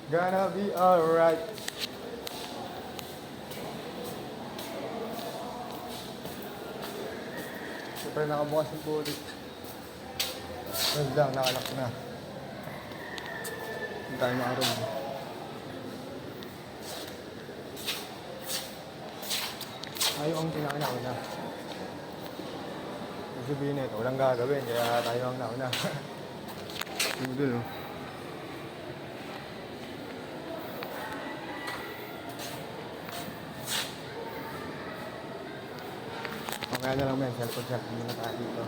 Gonna be alright. Super nakabukas yung pulit. Yun lang, nakalak na. Hindi tayo makaroon. Ayaw ang pinakinauna. Ibig sabihin nito, walang gagawin, kaya tayo ang nauna. Noodle, oh. Mamaya na lang men, cellphone check muna tayo dito.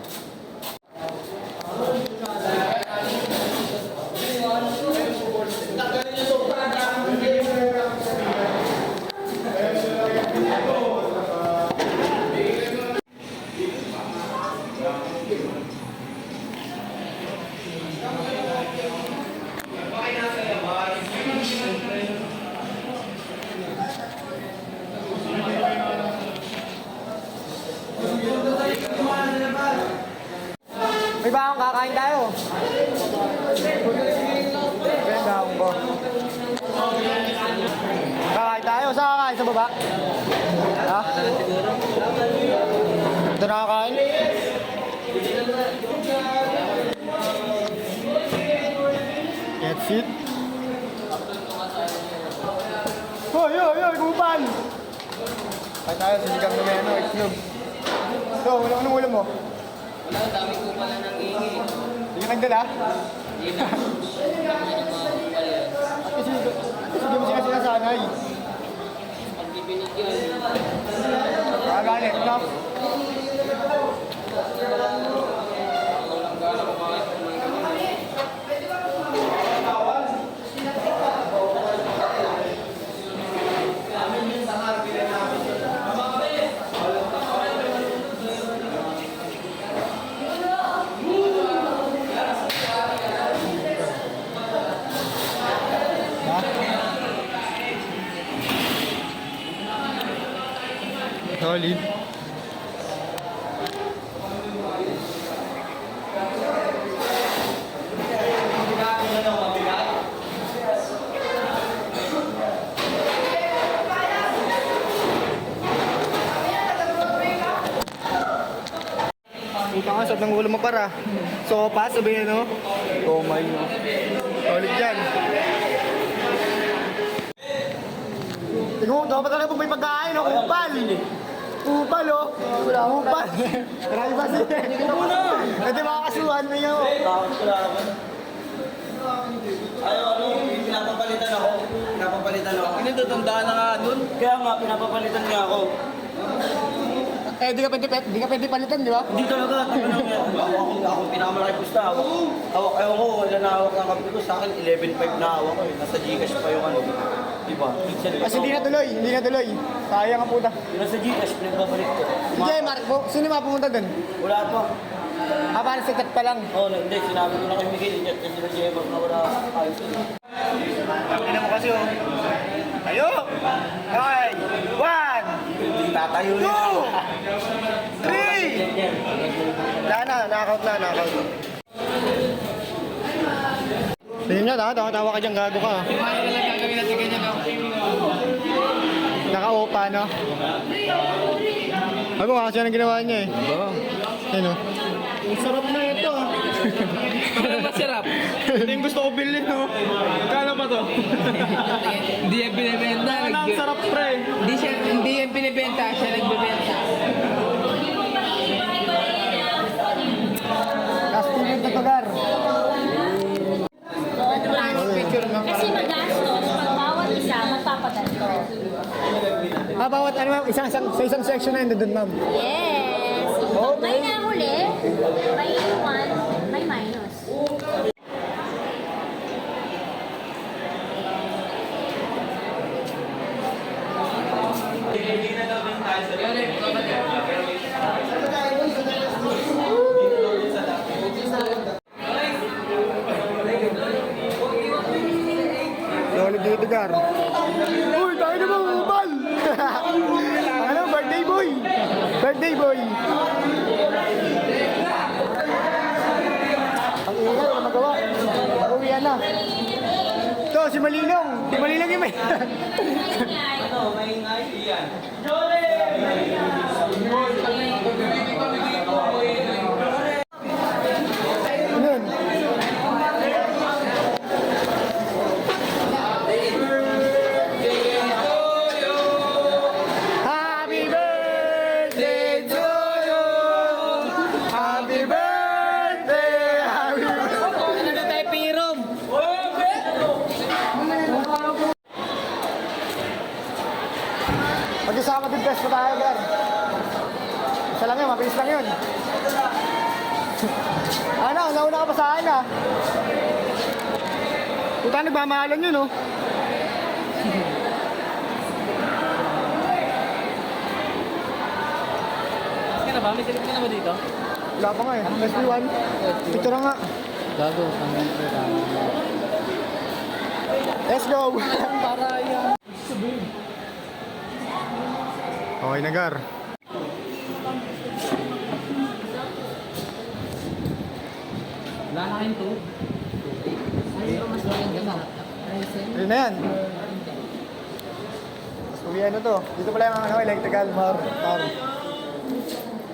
May bakong kakain tayo. Ganda akong ko. Kakain tayo. Saan kakain? Sa baba? Ha? Ito na kakain? That's it. Hoy, hoy, hoy, kupan! Kain tayo, sinigang na meno, itlog. So, anong ulam mo? Wala, dami ko pala ng ingi. Hindi ka nagdala? Hindi na. At kasi hindi mo sila sinasanay. Pag di binigyan, Kagalit, no? walang gano'n kumain. Solid. Puta ka, sarap ng ulo mo para. Sopa, sabihin no? Oh my no. Solid yan. Tingnan mo, dapat talaga pag may pagkain, no? Kupal! Kupal, oh! Kupal! Marami ba siya? Ito makakasuhan mo yun. Takot ko lang. Ayaw, pinapapalitan ako. Pinapapalitan ako. Pinatutandaan na nga dun. Kaya nga, pinapapalitan niya ako. Eh, di ka pwede palitan, di ba? Hindi talaga, ako pinakamalaki pusta. Hawak, ewan ko, wala na hawak ng kampi ko. Sa akin, 11.5 na hawak ko. Nasa Gcash pa yung ano. Diba? Kasi hindi na tuloy. Sayang ang puta. Yung nasa Gcash, pinagbabalik ko. Sige, Marco, sino mapumunta dun? Wala pa. Parang sa chat pa lang. Oo, hindi. Sinabi ko na kay Miguel. Ingat kasi na Jebag na wala ayos ko. Tingnan mo kasi, oh. Tayo! Okay! 1! Tatayo niya. 2! 3! Wala na, knockout na, knockout. Tingnan nyo, tawa ka dyan, gago ka. Paano ka lang gagawin natin ganyan ako? Naka-opa, no? Ako, kasi yan ang ginawa niya eh. Ano? Ang sarap na ito ah. Parang masarap. Ito yung gusto ko bilhin, no? Kala pa to? Hindi yan binibenta. Ang sarap, pre. Hindi yan binibenta, siya nagbibenta. Castillo de Togar. Kasi magastos, pag bawat isa, magpapaganto. Bawat ano ma'am, sa isang section na yun doon, ma'am. Yes! Okay. May nahuli, may iwan, may minus. Solid dito, Gar. Uy, tayo na mga ubal! Ano, birthday boy! Birthday boy! Ang ingay, wala magawa. Uwian na. Ito, Ito, si Malinong. Si Malinong yung may... Ano, maingay? Iyan. Yun. Happy birthday to you. Happy birthday. Happy birthday. Mag-isama din test pa tayo, Gar. Isa lang yun, mabilis lang yun. Ano, nauna ka pa sa akin ah. Puta, nagmamahalan yun oh. Kaya na ba? May silip ka na ba dito? Wala pa nga eh. SP1. Picture na nga. Gago, hanggang ko lang. Let's go. Para yan. Okay na, Gar. Wala na kayong to. Mas maganda na. Ayun na yan. Mas uwian na to. Dito pala yung ano, electrical, mar.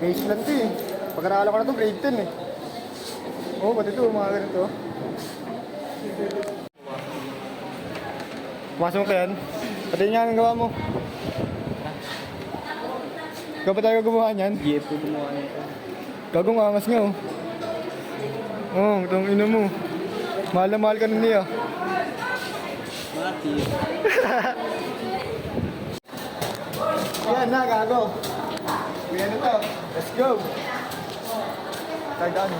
Base lang to eh. Pagkarala ko na to, grade 10 eh. Oo, pati ito, mga ganito. Pumasok ka yan. Pati nga ang gawa mo. Ikaw pa tayo gumawa niyan? Yepo gumawa nito. Gagong angas nga oh. Oo, itong ina mo. Mahal na mahal ka na niya. Mati. Yan na, gago. Yan na to. Let's go. Tagdaan.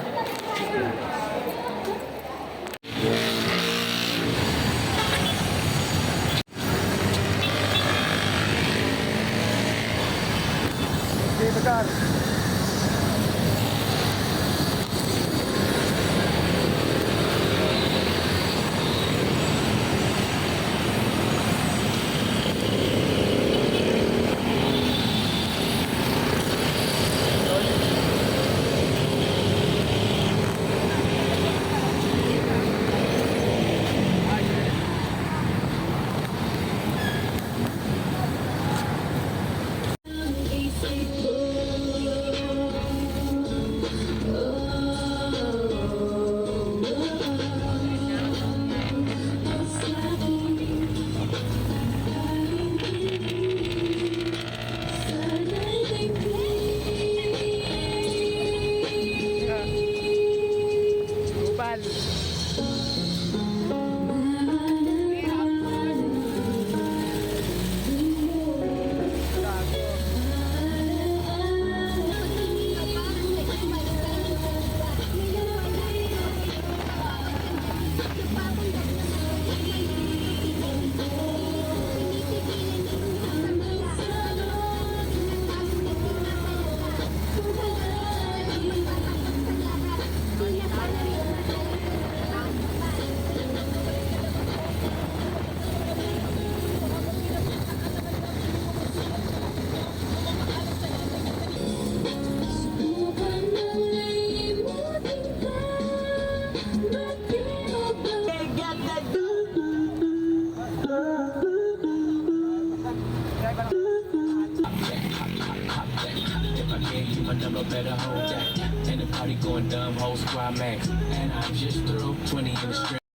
Dito ka. number, better hold that. And the party going dumb, whole squad max. And I'm just through 20 in the strip.